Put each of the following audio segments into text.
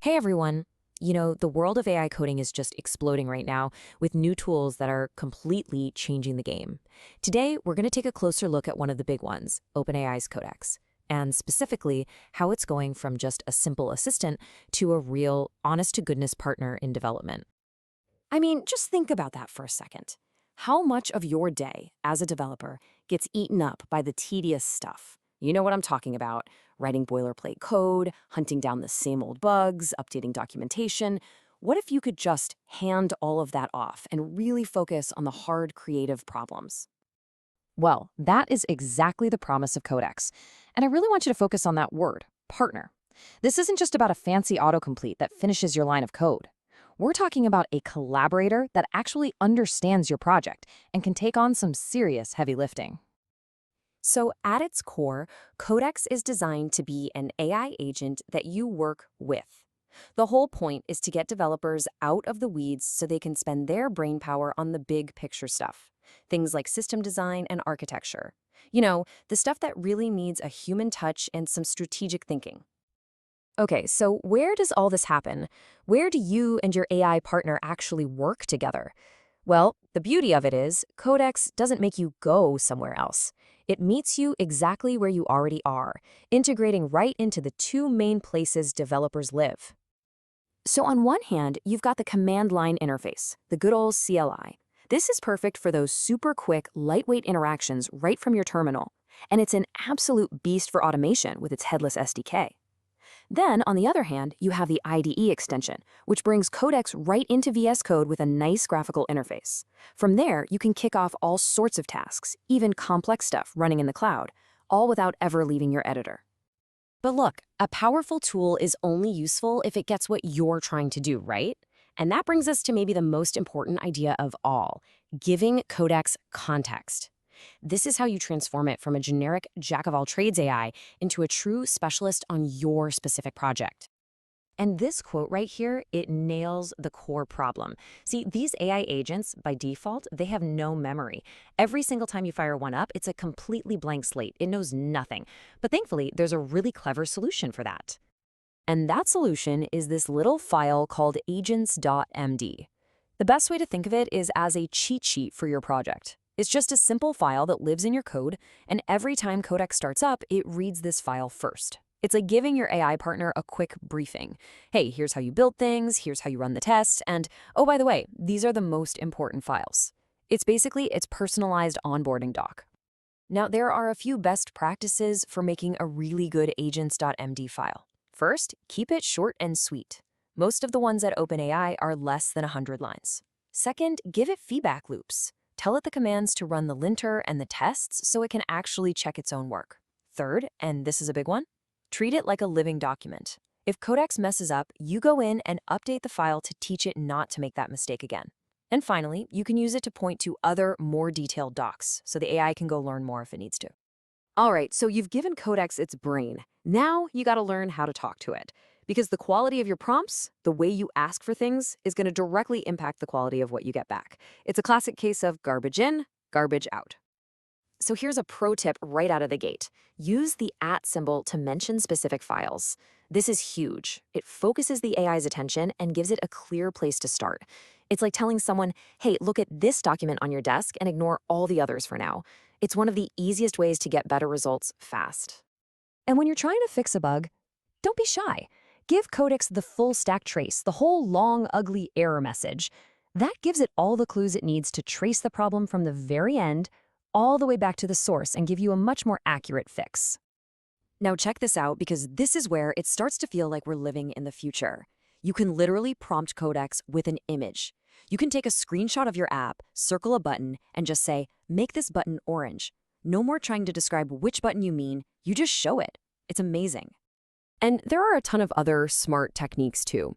Hey everyone. The world of AI coding is just exploding right now with new tools that are completely changing the game. Today, we're going to take a closer look at one of the big ones, OpenAI's Codex, and specifically how it's going from just a simple assistant to a real, honest-to-goodness partner in development. I mean, just think about that for a second. How much of your day as a developer gets eaten up by the tedious stuff? You know what I'm talking about. Writing boilerplate code, hunting down the same old bugs, updating documentation. What if you could just hand all of that off and really focus on the hard creative problems? Well, that is exactly the promise of Codex. And I really want you to focus on that word, partner. This isn't just about a fancy autocomplete that finishes your line of code. We're talking about a collaborator that actually understands your project and can take on some serious heavy lifting. So at its core, Codex is designed to be an AI agent that you work with. The whole point is to get developers out of the weeds so they can spend their brainpower on the big picture stuff. Things like system design and architecture. The stuff that really needs a human touch and some strategic thinking. Okay, so where does all this happen? Where do you and your AI partner actually work together? Well, the beauty of it is, Codex doesn't make you go somewhere else. It meets you exactly where you already are, integrating right into the two main places developers live. So on one hand, you've got the command line interface, the good old CLI. This is perfect for those super quick, lightweight interactions right from your terminal. And it's an absolute beast for automation with its headless SDK. Then, on the other hand, you have the IDE extension, which brings Codex right into VS Code with a nice graphical interface. From there, you can kick off all sorts of tasks, even complex stuff running in the cloud, all without ever leaving your editor. But look, a powerful tool is only useful if it gets what you're trying to do, right? And that brings us to maybe the most important idea of all, giving Codex context. This is how you transform it from a generic jack-of-all-trades AI into a true specialist on your specific project. And this quote right here, it nails the core problem. See, these AI agents, by default, they have no memory. Every single time you fire one up, it's a completely blank slate. It knows nothing. But thankfully, there's a really clever solution for that. And that solution is this little file called agents.md. The best way to think of it is as a cheat sheet for your project. It's just a simple file that lives in your code, and every time Codex starts up, it reads this file first. It's like giving your AI partner a quick briefing. Hey, here's how you build things, here's how you run the tests, and oh, by the way, these are the most important files. It's basically its personalized onboarding doc. Now, there are a few best practices for making a really good agents.md file. First, keep it short and sweet. Most of the ones at OpenAI are less than 100 lines. Second, give it feedback loops. Tell it the commands to run the linter and the tests so it can actually check its own work. Third, and this is a big one, treat it like a living document. If Codex messes up, you go in and update the file to teach it not to make that mistake again. And finally, you can use it to point to other, more detailed docs, so the AI can go learn more if it needs to. All right, so you've given Codex its brain. Now you gotta learn how to talk to it. Because the quality of your prompts, the way you ask for things, is gonna directly impact the quality of what you get back. It's a classic case of garbage in, garbage out. So here's a pro tip right out of the gate. Use the @ symbol to mention specific files. This is huge. It focuses the AI's attention and gives it a clear place to start. It's like telling someone, hey, look at this document on your desk and ignore all the others for now. It's one of the easiest ways to get better results fast. And when you're trying to fix a bug, don't be shy. Give Codex the full stack trace, the whole long, ugly error message. That gives it all the clues it needs to trace the problem from the very end all the way back to the source and give you a much more accurate fix. Now check this out, because this is where it starts to feel like we're living in the future. You can literally prompt Codex with an image. You can take a screenshot of your app, circle a button, and just say, make this button orange. No more trying to describe which button you mean, you just show it. It's amazing. And there are a ton of other smart techniques too.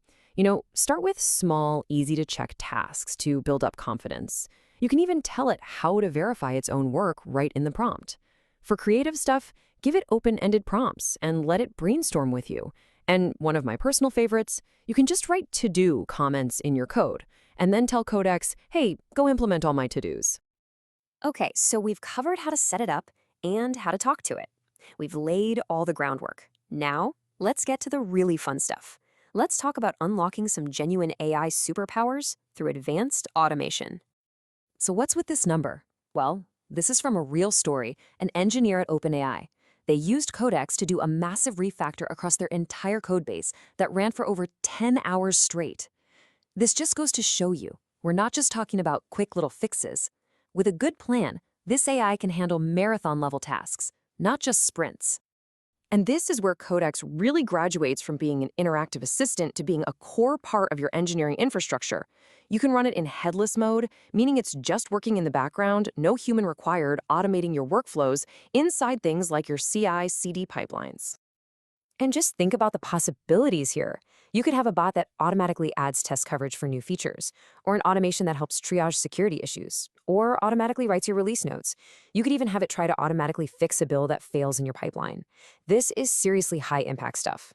Start with small, easy-to-check tasks to build up confidence. You can even tell it how to verify its own work right in the prompt. For creative stuff, give it open-ended prompts and let it brainstorm with you. And one of my personal favorites, you can just write to-do comments in your code, and then tell Codex, hey, go implement all my to-dos. Okay, so we've covered how to set it up and how to talk to it. We've laid all the groundwork. Now, let's get to the really fun stuff. Let's talk about unlocking some genuine AI superpowers through advanced automation. So, what's with this number? Well, this is from a real story, an engineer at OpenAI. They used Codex to do a massive refactor across their entire codebase that ran for over 10 hours straight. This just goes to show you, we're not just talking about quick little fixes. With a good plan, this AI can handle marathon-level tasks, not just sprints. And this is where Codex really graduates from being an interactive assistant to being a core part of your engineering infrastructure. You can run it in headless mode, meaning it's just working in the background, no human required, automating your workflows inside things like your CI/CD pipelines. And just think about the possibilities here. You could have a bot that automatically adds test coverage for new features, or an automation that helps triage security issues, or automatically writes your release notes. You could even have it try to automatically fix a bill that fails in your pipeline. This is seriously high-impact stuff.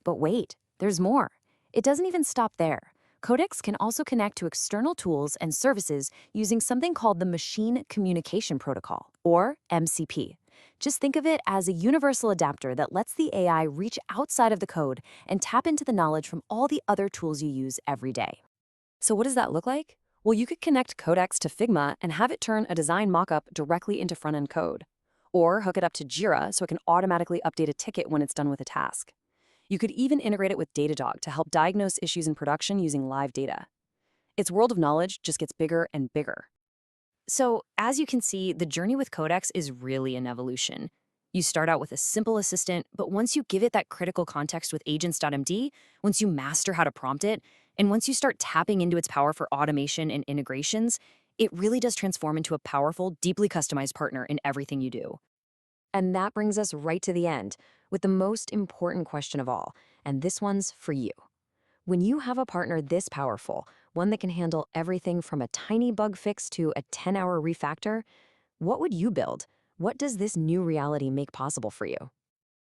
But wait, there's more. It doesn't even stop there. Codex can also connect to external tools and services using something called the Machine Communication Protocol, or MCP. Just think of it as a universal adapter that lets the AI reach outside of the code and tap into the knowledge from all the other tools you use every day. So what does that look like? Well, you could connect Codex to Figma and have it turn a design mockup directly into front-end code. Or hook it up to Jira so it can automatically update a ticket when it's done with a task. You could even integrate it with Datadog to help diagnose issues in production using live data. Its world of knowledge just gets bigger and bigger. So, as you can see, the journey with Codex is really an evolution. You start out with a simple assistant, but once you give it that critical context with agents.md, once you master how to prompt it, and once you start tapping into its power for automation and integrations, it really does transform into a powerful, deeply customized partner in everything you do. And that brings us right to the end, with the most important question of all, and this one's for you. When you have a partner this powerful, one that can handle everything from a tiny bug fix to a 10-hour refactor, what would you build? What does this new reality make possible for you?